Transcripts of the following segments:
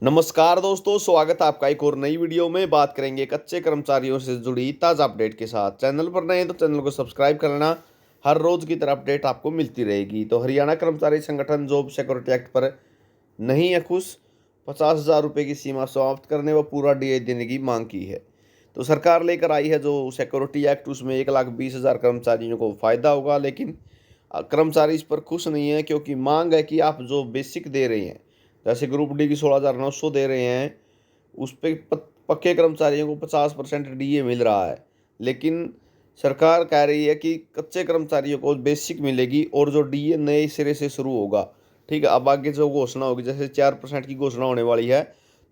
नमस्कार दोस्तों, स्वागत है आपका एक और नई वीडियो में। बात करेंगे कच्चे कर्मचारियों से जुड़ी ताज़ा अपडेट के साथ। चैनल पर नए हैं तो चैनल को सब्सक्राइब कर लेना। हर रोज की तरह अपडेट आपको मिलती रहेगी। तो हरियाणा कर्मचारी संगठन जॉब सिक्योरिटी एक्ट पर नहीं है खुश। 50,000 रुपये की सीमा समाप्त करने व पूरा डीए देने की मांग की है। तो सरकार लेकर आई है जो सिक्योरिटी एक्ट, उसमें 1,20,000 कर्मचारियों को फायदा होगा। लेकिन कर्मचारी इस पर खुश नहीं है, क्योंकि मांग है कि आप जो बेसिक दे रहे हैं, जैसे ग्रुप डी की 16,900 दे रहे हैं, उस पर पक्के कर्मचारियों को 50% डीए मिल रहा है। लेकिन सरकार कह रही है कि कच्चे कर्मचारियों को बेसिक मिलेगी और जो डीए नए सिरे से शुरू होगा। ठीक है, अब आगे जो घोषणा होगी, जैसे 4% की घोषणा होने वाली है,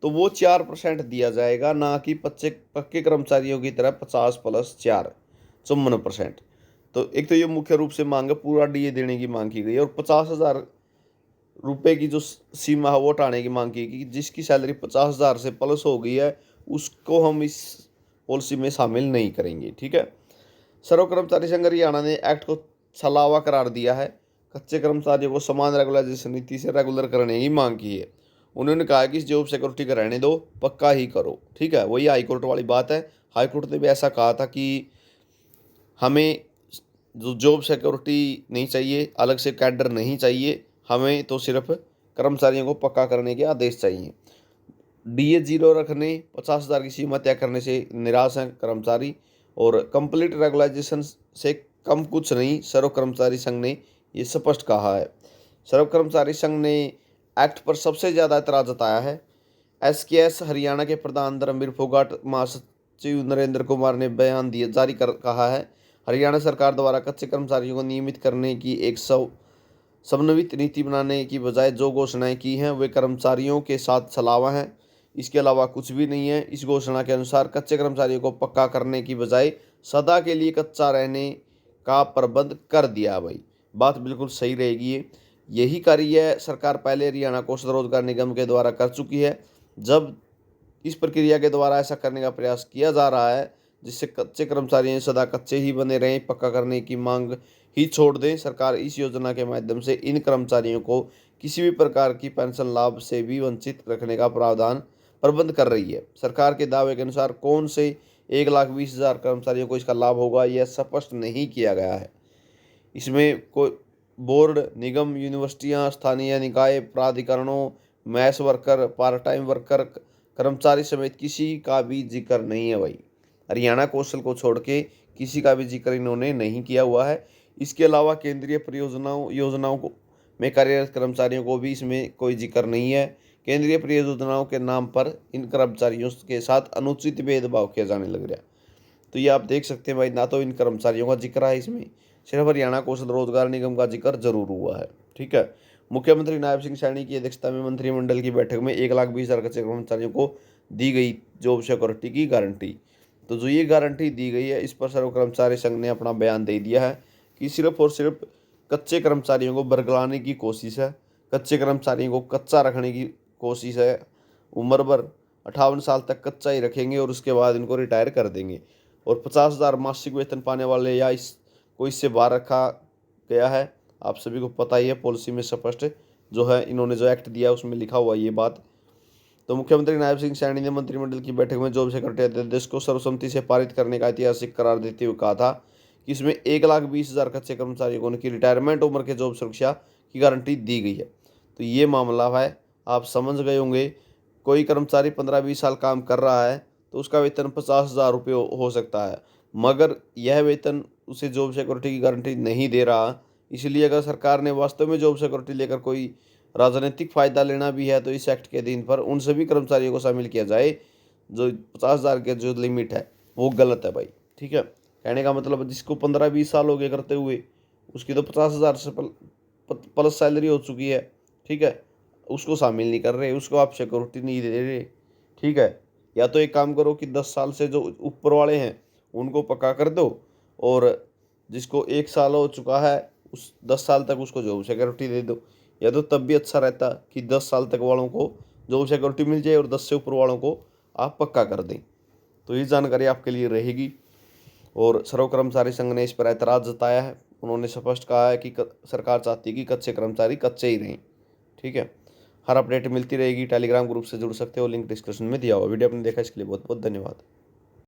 तो वो 4% दिया जाएगा, ना कि पक्के कर्मचारियों की तरह 50+4 54%। तो एक तो ये मुख्य रूप से मांग है, पूरा डीए देने की मांग की गई है। और 50,000 रुपये की जो सीमा है वो हटाने की मांग की कि जिसकी सैलरी 50,000 से प्लस हो गई है, उसको हम इस पॉलिसी में शामिल नहीं करेंगे। ठीक है। सर्व कर्मचारी संघ हरियाणा ने एक्ट को छलावा करार दिया है। कच्चे कर्मचारियों को समान रेगुलाइजेशन नीति से रेगुलर करने की मांग की है। उन्होंने कहा कि इस जॉब सिक्योरिटी का रहने दो, पक्का ही करो। ठीक है, वही हाईकोर्ट वाली बात है। हाईकोर्ट ने भी ऐसा कहा था कि हमें जो जॉब सिक्योरिटी नहीं चाहिए, अलग से कैडर नहीं चाहिए, हमें तो सिर्फ कर्मचारियों को पक्का करने के आदेश चाहिए। डीए जीरो रखने, 50,000 की सीमा तय करने से निराश हैं कर्मचारी। और कंप्लीट रेगुलाइजेशन से कम कुछ नहीं, सर्व कर्मचारी संघ ने ये स्पष्ट कहा है। सर्व कर्मचारी संघ ने एक्ट पर सबसे ज़्यादा एतराज जताया है। एसकेएस हरियाणा के प्रधान धर्मवीर फोगाट, महासचिव नरेंद्र कुमार ने बयान दिया जारी कर कहा है, हरियाणा सरकार द्वारा कच्चे कर्मचारियों को नियमित करने की एक समन्वित नीति बनाने की बजाय जो घोषणाएं की हैं वे कर्मचारियों के साथ छलावा हैं। इसके अलावा कुछ भी नहीं है। इस घोषणा के अनुसार कच्चे कर्मचारियों को पक्का करने की बजाय सदा के लिए कच्चा रहने का प्रबंध कर दिया। भाई, बात बिल्कुल सही रहेगी। यही कार्य सरकार पहले हरियाणा कौशल रोजगार निगम के द्वारा कर चुकी है। जब इस प्रक्रिया के द्वारा ऐसा करने का प्रयास किया जा रहा है जिससे कच्चे कर्मचारी सदा कच्चे ही बने रहें, पक्का करने की मांग ही छोड़ दें, सरकार इस योजना के माध्यम से इन कर्मचारियों को किसी भी प्रकार की पेंशन लाभ से भी वंचित रखने का प्रावधान प्रबंध कर रही है। सरकार के दावे के अनुसार कौन से 1,20,000 कर्मचारियों को इसका लाभ होगा, यह स्पष्ट नहीं किया गया है। इसमें कोई बोर्ड, निगम, यूनिवर्सिटियां, स्थानीय निकाय, प्राधिकरणों, mess worker, part time worker, कर्मचारी समेत किसी का भी जिक्र नहीं है। भाई, हरियाणा कौशल को छोड़ के किसी का भी जिक्र इन्होंने नहीं किया हुआ है। इसके अलावा केंद्रीय परियोजनाओं योजनाओं को में कार्यरत कर्मचारियों को भी इसमें कोई जिक्र नहीं है। केंद्रीय परियोजनाओं के नाम पर इन कर्मचारियों के साथ अनुचित भेदभाव किया जाने लग रहा है। तो ये आप देख सकते हैं भाई, ना तो इन कर्मचारियों का जिक्र है इसमें, सिर्फ हरियाणा कौशल रोजगार निगम का जिक्र जरूर हुआ है। ठीक है। मुख्यमंत्री नायब सिंह सैनी की अध्यक्षता में मंत्रिमंडल की बैठक में 1,20,000 कच्चे कर्मचारियों को दी गई जॉब सिक्योरिटी की गारंटी। तो जो ये गारंटी दी गई है, इस पर सर्व कर्मचारी संघ ने अपना बयान दे दिया है कि सिर्फ और सिर्फ कच्चे कर्मचारियों को बरगलाने की कोशिश है, कच्चे कर्मचारियों को कच्चा रखने की कोशिश है। उम्र भर 58 साल तक कच्चा ही रखेंगे और उसके बाद इनको रिटायर कर देंगे। और 50,000 मासिक वेतन पाने वाले या इस को इससे बाहर रखा गया है। आप सभी को पता ही है, पॉलिसी में स्पष्ट जो है इन्होंने जो एक्ट दिया उसमें लिखा हुआ ये बात। तो मुख्यमंत्री नायब सिंह सैनी ने मंत्रिमंडल की बैठक में जॉब सिक्योरिटी अध्यादेश को सर्वसम्मति से पारित करने का ऐतिहासिक करार देते हुए कहा था कि इसमें 1,20,000 कच्चे कर्मचारियों को उनकी रिटायरमेंट उम्र के जॉब सुरक्षा की गारंटी दी गई है। तो ये मामला है, आप समझ गए होंगे। कोई कर्मचारी 15-20 साल काम कर रहा है तो उसका वेतन 50,000 रुपये हो सकता है, मगर यह वेतन उसे जॉब सिक्योरिटी की गारंटी नहीं दे रहा। इसलिए अगर सरकार ने वास्तव में जॉब सिक्योरिटी लेकर कोई राजनीतिक फ़ायदा लेना भी है तो इस एक्ट के अधीन पर उन सभी कर्मचारियों को शामिल किया जाए जो 50,000 के जो लिमिट है वो गलत है भाई। ठीक है, कहने का मतलब जिसको 15-20 साल हो गए करते हुए, उसकी तो 50,000 से प्लस सैलरी हो चुकी है। ठीक है, उसको शामिल नहीं कर रहे, उसको आप सिक्योरिटी नहीं दे रहे। ठीक है, या तो एक काम करो कि 10 साल से जो ऊपर वाले हैं उनको पक्का कर दो, और जिसको 1 साल हो चुका है उस 10 साल तक उसको जॉब सिक्योरिटी दे दो। या तो तब भी अच्छा रहता कि 10 साल तक वालों को जॉब सिक्योरिटी मिल जाए और 10 से ऊपर वालों को आप पक्का कर दें। तो ये जानकारी आपके लिए रहेगी। और सर्व कर्मचारी संघ ने इस पर ऐतराज़ जताया है। उन्होंने स्पष्ट कहा है कि सरकार चाहती है कि कच्चे कर्मचारी कच्चे ही रहें। ठीक है। हर अपडेट मिलती रहेगी। टेलीग्राम ग्रुप से जुड़ सकते हो, लिंक डिस्क्रिप्शन में दिया हुआ। वीडियो आपने देखा इसके लिए बहुत बहुत धन्यवाद।